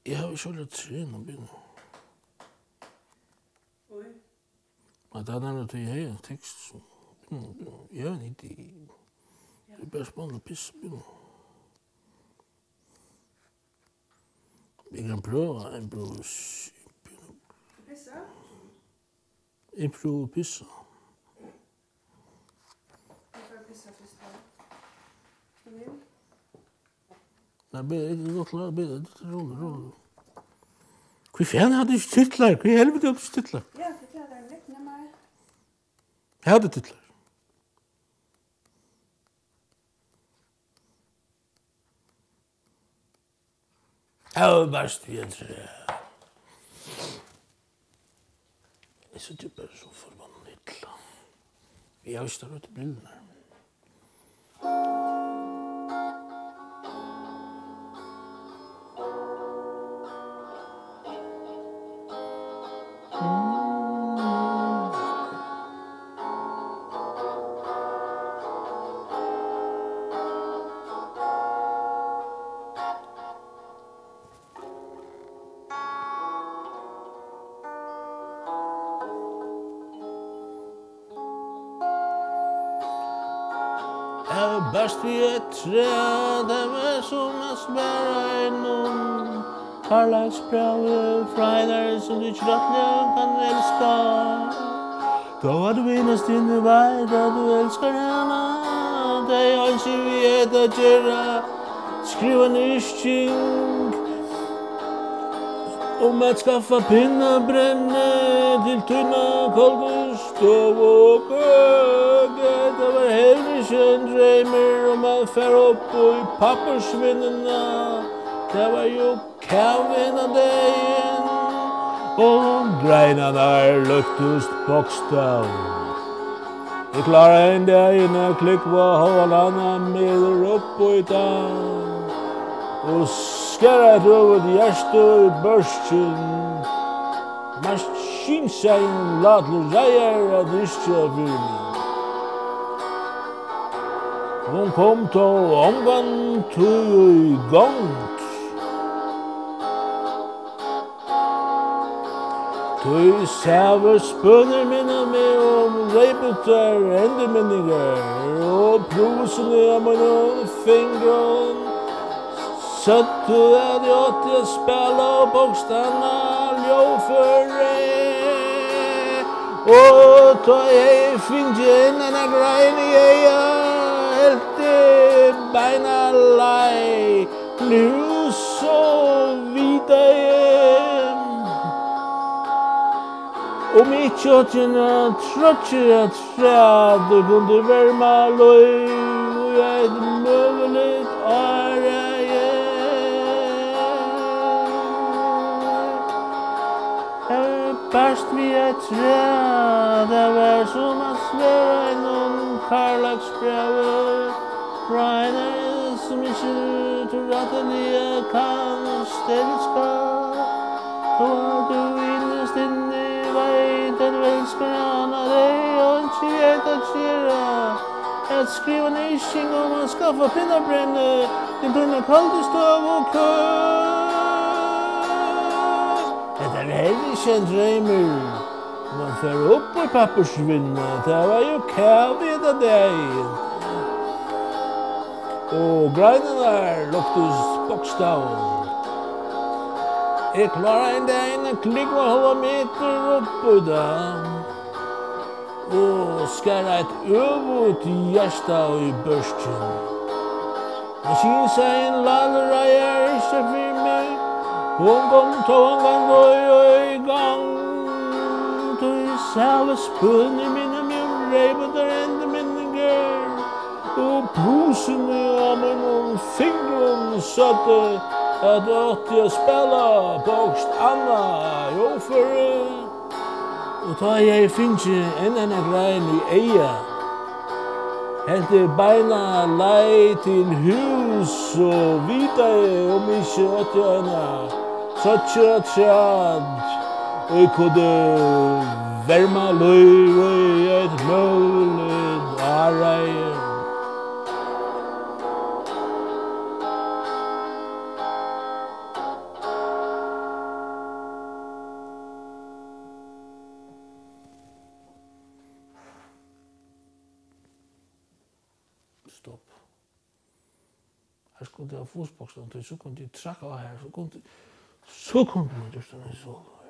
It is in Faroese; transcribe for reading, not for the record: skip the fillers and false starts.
Jeg har jo ikke litt trinn og begynne. Oi. Men det er nemlig at jeg har en tekst som jeg har en idé. Det er bare spennende å pisse begynne. Vi kan prøve en brus. Pissa? Jeg prøver å pisse. Jeg får pissa først da. Kom inn. Nei, jeg kan godt klare det. Det er rolig. Hva faen hadde ikke titler? Hva i helvete hadde ikke titler? Ja, det er litt med meg. Jeg hadde titler. Jeg var best videre. Jeg synes ikke bare så forbannet hitler. Jeg har ikke stått ut i brillene. Jeg var best ved et tre, det var som å spære innom Karlagsbrevet, Freidar som du ikke rettelig kan elska. Da var du innerst inne vei, da du elskar henne. Det er ikke vi å gjøre, skriva nyskjeng om at skaffa pinnebrenne til tunna koldestov og køge. Det var heller ikke en drømmer om at fære opp i pappersvinnene. Det var jo kavin av dagen, og greina der luktust bokstav. Jeg klarer en dag inn og klikk på hålana med opp og i dag, og skjæra et over hjertet i børsten. Maskinseien later reier at ikke for meg. Hun kom til omgang til i gang. Du sæver spønner minne med om reibutter endeminninger, og prosene av mine fingre. Søtte at jeg åtte spela bokstana ljåføre. Og ta jeg finne inn en grein i eia, helt beina lei, nu så vita hjem. Om ikke at jeg trøtter at det kunne være meg løy, og jeg møvelig ære best vi tre, det var som å svære innom Karlagsbrevet, Freidar som ikke tror at jeg kan stelska. Da er du innest inne i vei, det du elsker han av deg, og ikke vet at gjøre. Jeg skriver nyskjeng om å skaffe pinnebrenne, til denne kaldestov og kø. Det er heller ikke en drømmer. Man får opp i pappersvinnet. Det var jo kavit av dagen. Og greina der luktes bokstaven. Jeg klarer en dag inn og klikker halva meter opp i dag. Og skærer et øvut hjertet i børsten. Maskinseien lader reier ikke for meg. Hun kom til en gang og i gang. Du sæve spønner minne med reibutter endeminninger. Og prosene av mine fingre satte at jeg åtte spela bokst Anna ljåføre. Og da jeg finner en grein i eia, helt beina lei til hus og vita om ikke at jeg så tjad, og jeg kunne verma løy og et mulig arbeid. stop. Her skulle jeg ha fosboksen til, så kunne de trakke av her, så kunne man just den i sol.